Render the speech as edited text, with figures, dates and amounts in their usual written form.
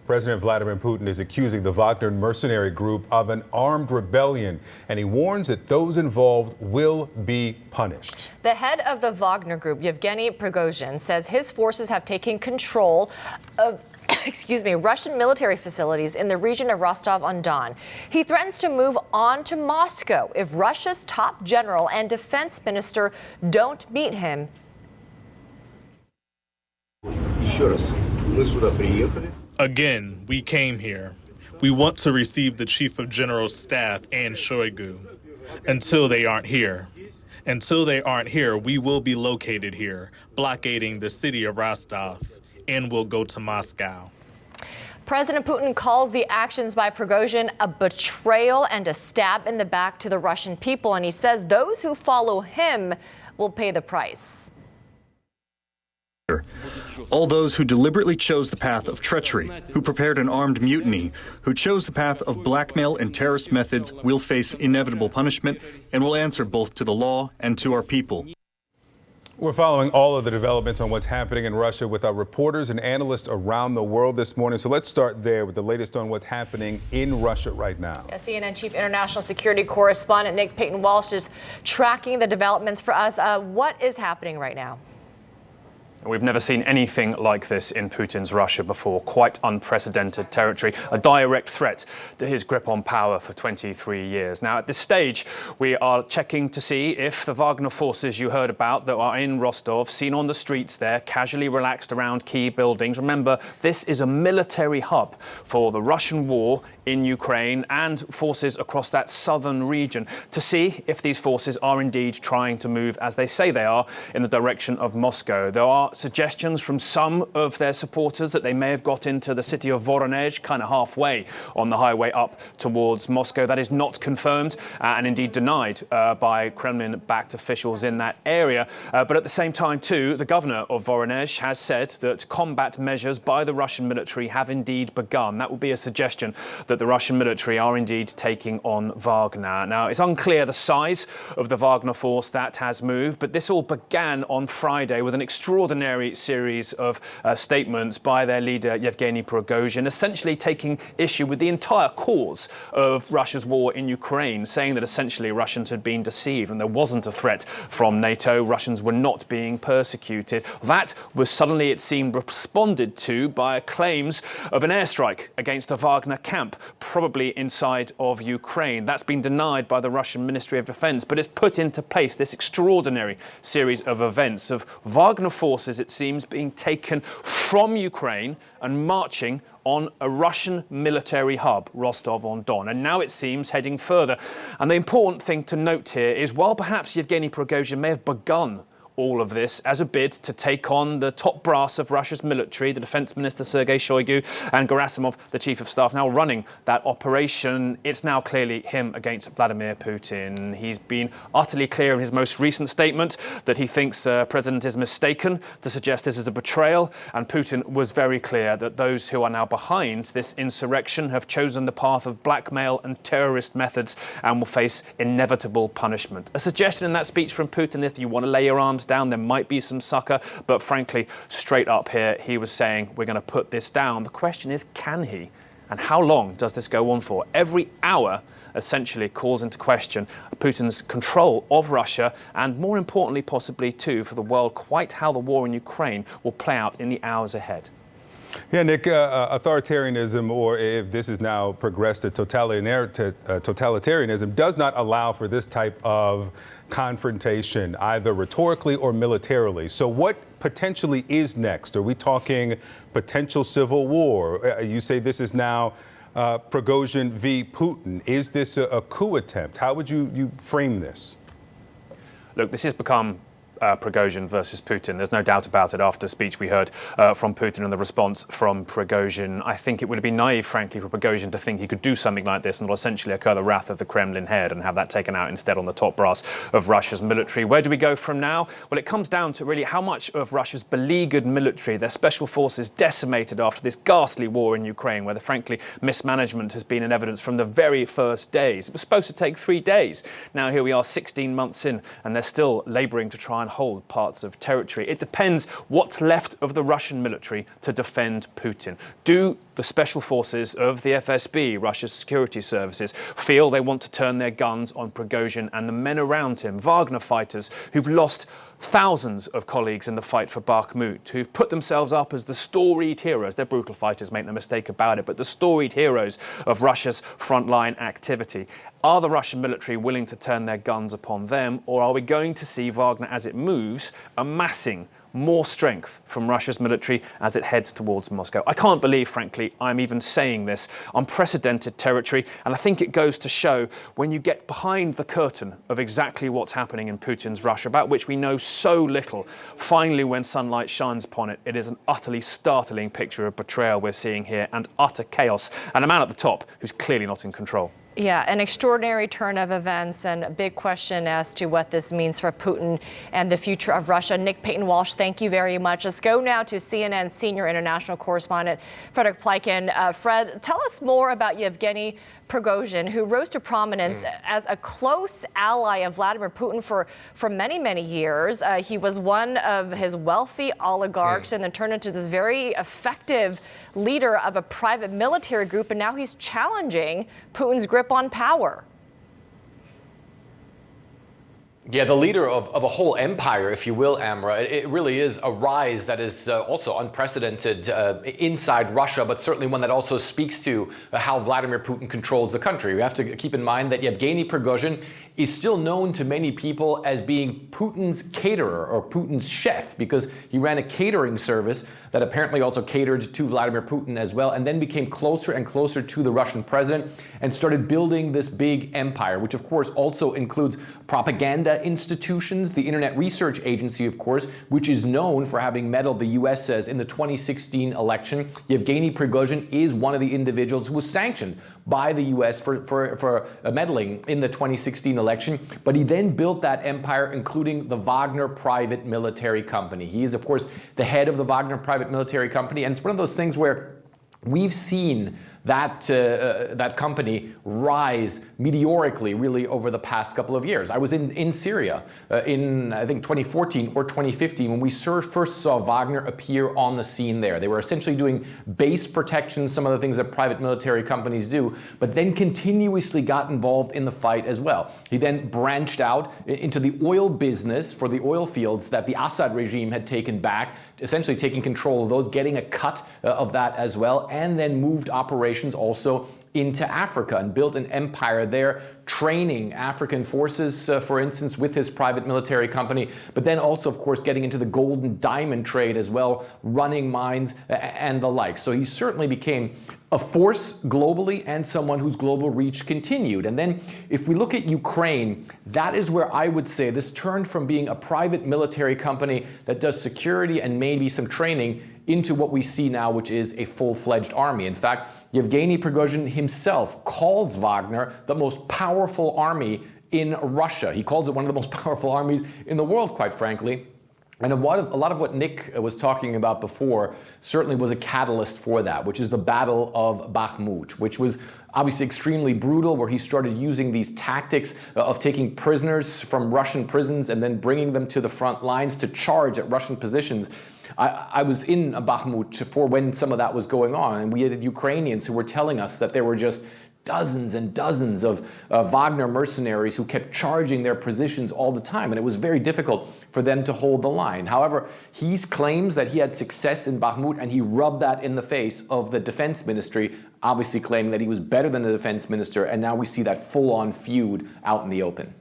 President Vladimir Putin is accusing the Wagner mercenary group of an armed rebellion, and he warns that those involved will be punished. The head of the Wagner group, Yevgeny Prigozhin, says his forces have taken control of Russian military facilities in the region of Rostov-on-Don. He threatens to move on to Moscow if Russia's top general and defense minister don't meet him. Again, we came here. We want to receive the Chief of General Staff and Shoigu. Until they aren't here. Until they aren't here, we will be located here, blockading the city of Rostov, and we'll go to Moscow. President Putin calls the actions by Prigozhin a betrayal and a stab in the back to the Russian people, and he says those who follow him will pay the price. All those who deliberately chose the path of treachery, who prepared an armed mutiny, who chose the path of blackmail and terrorist methods will face inevitable punishment and will answer both to the law and to our people. We're following all of the developments on what's happening in Russia with our reporters and analysts around the world this morning. So let's start there with the latest on what's happening in Russia right now. CNN Chief International Security Correspondent Nick Paton-Walsh is tracking the developments for us. What is happening right now? We've never seen anything like this in Putin's Russia before. Quite unprecedented territory, a direct threat to his grip on power for 23 years. Now, at this stage, we are checking to see if the Wagner forces you heard about that are in Rostov, seen on the streets there, casually relaxed around key buildings. Remember, this is a military hub for the Russian war in Ukraine and forces across that southern region, to see if these forces are indeed trying to move, as they say they are, in the direction of Moscow. There are suggestions from some of their supporters that they may have got into the city of Voronezh, kind of halfway on the highway up towards Moscow. That is not confirmed and indeed denied by Kremlin-backed officials in that area. But at the same time, too, the governor of Voronezh has said that combat measures by the Russian military have indeed begun. That would be a suggestion that the Russian military are indeed taking on Wagner. Now, it's unclear the size of the Wagner force that has moved, but this all began on Friday with an extraordinary series of statements by their leader Yevgeny Prigozhin, essentially taking issue with the entire cause of Russia's war in Ukraine, saying that essentially Russians had been deceived and there wasn't a threat from NATO. Russians were not being persecuted. That was suddenly, it seemed, responded to by claims of an airstrike against the Wagner camp, probably inside of Ukraine. That's been denied by the Russian Ministry of Defense, but it's put into place this extraordinary series of events of Wagner forces, it seems, being taken from Ukraine and marching on a Russian military hub, Rostov-on-Don, and now it seems heading further. And the important thing to note here is, while perhaps Yevgeny Prigozhin may have begun all of this as a bid to take on the top brass of Russia's military, the defense minister Sergei Shoigu and Gerasimov, the chief of staff, now running that operation, it's now clearly him against Vladimir Putin. He's been utterly clear in his most recent statement that he thinks the president is mistaken to suggest this is a betrayal, and Putin was very clear that those who are now behind this insurrection have chosen the path of blackmail and terrorist methods and will face inevitable punishment. A suggestion in that speech from Putin, if you want to lay your arms down, there might be some succor, but frankly, straight up here, he was saying, we're going to put this down. The question is, can he? And how long does this go on for? Every hour essentially calls into question Putin's control of Russia, and more importantly, possibly too, for the world, quite how the war in Ukraine will play out in the hours ahead. Yeah, Nick, authoritarianism, or if this is now progressed to totalitarianism, does not allow for this type of confrontation, either rhetorically or militarily. So what potentially is next? Are we talking potential civil war? You say this is now Prigozhin v. Putin. Is this a coup attempt? How would you frame this? Look, this has become Prigozhin versus Putin. There's no doubt about it after the speech we heard from Putin and the response from Prigozhin. I think it would have been naive, frankly, for Prigozhin to think he could do something like this and will essentially occur the wrath of the Kremlin head and have that taken out instead on the top brass of Russia's military. Where do we go from now? Well, it comes down to really how much of Russia's beleaguered military, their special forces decimated after this ghastly war in Ukraine, where the frankly mismanagement has been in evidence from the very first days. It was supposed to take 3 days. Now here we are 16 months in, and they're still labouring to try and and hold parts of territory. It depends what's left of the Russian military to defend Putin. Do the special forces of the FSB, Russia's security services, feel they want to turn their guns on Prigozhin and the men around him, Wagner fighters who've lost thousands of colleagues in the fight for Bakhmut, who've put themselves up as the storied heroes? They're brutal fighters, make no mistake about it, but the storied heroes of Russia's frontline activity. Are the Russian military willing to turn their guns upon them, or are we going to see Wagner, as it moves, amassing more strength from Russia's military as it heads towards Moscow? I can't believe, frankly, I'm even saying this. Unprecedented territory, and I think it goes to show when you get behind the curtain of exactly what's happening in Putin's Russia, about which we know so little. Finally, when sunlight shines upon it, it is an utterly startling picture of betrayal we're seeing here, and utter chaos, and a man at the top who's clearly not in control. Yeah, an extraordinary turn of events and a big question as to what this means for Putin and the future of Russia. Nick Payton-Walsh, thank you very much. Let's go now to CNN senior international correspondent Frederick Pleiken. Fred, tell us more about Yevgeny Prigozhin, who rose to prominence as a close ally of Vladimir Putin for many, many years. He was one of his wealthy oligarchs and then turned into this very effective leader of a private military group, and now he's challenging Putin's grip on power. Yeah, the leader of a whole empire, if you will, Amra. It really is a rise that is also unprecedented inside Russia, but certainly one that also speaks to how Vladimir Putin controls the country. We have to keep in mind that Yevgeny Prigozhin is still known to many people as being Putin's caterer or Putin's chef, because he ran a catering service that apparently also catered to Vladimir Putin as well, and then became closer and closer to the Russian president and started building this big empire, which of course also includes propaganda institutions, the Internet Research Agency, of course, which is known for having meddled, the US says, in the 2016 election. Yevgeny Prigozhin is one of the individuals who was sanctioned by the US for meddling in the 2016 election. But he then built that empire, including the Wagner private military company. He is, of course, the head of the Wagner private military company. And it's one of those things where we've seen that company rise meteorically, really, over the past couple of years. I was in Syria in, I think, 2014 or 2015 when we first saw Wagner appear on the scene there. They were essentially doing base protection, some of the things that private military companies do, but then continuously got involved in the fight as well. He then branched out into the oil business for the oil fields that the Assad regime had taken back, essentially taking control of those, getting a cut of that as well, and then moved operations also into Africa and built an empire there, training African forces, for instance, with his private military company, but then also, of course, getting into the gold and diamond trade as well, running mines and the like. So he certainly became a force globally and someone whose global reach continued. And then if we look at Ukraine, that is where I would say this turned from being a private military company that does security and maybe some training into what we see now, which is a full-fledged army. In fact, Yevgeny Prigozhin himself calls Wagner the most powerful army in Russia. He calls it one of the most powerful armies in the world, quite frankly. And a lot of what Nick was talking about before certainly was a catalyst for that, which is the Battle of Bakhmut, which was obviously extremely brutal, where he started using these tactics of taking prisoners from Russian prisons and then bringing them to the front lines to charge at Russian positions. I was in Bakhmut for when some of that was going on, and we had Ukrainians who were telling us that there were just dozens and dozens of Wagner mercenaries who kept charging their positions all the time, and it was very difficult for them to hold the line. However, he claims that he had success in Bakhmut, and he rubbed that in the face of the defense ministry, obviously claiming that he was better than the defense minister, and now we see that full-on feud out in the open.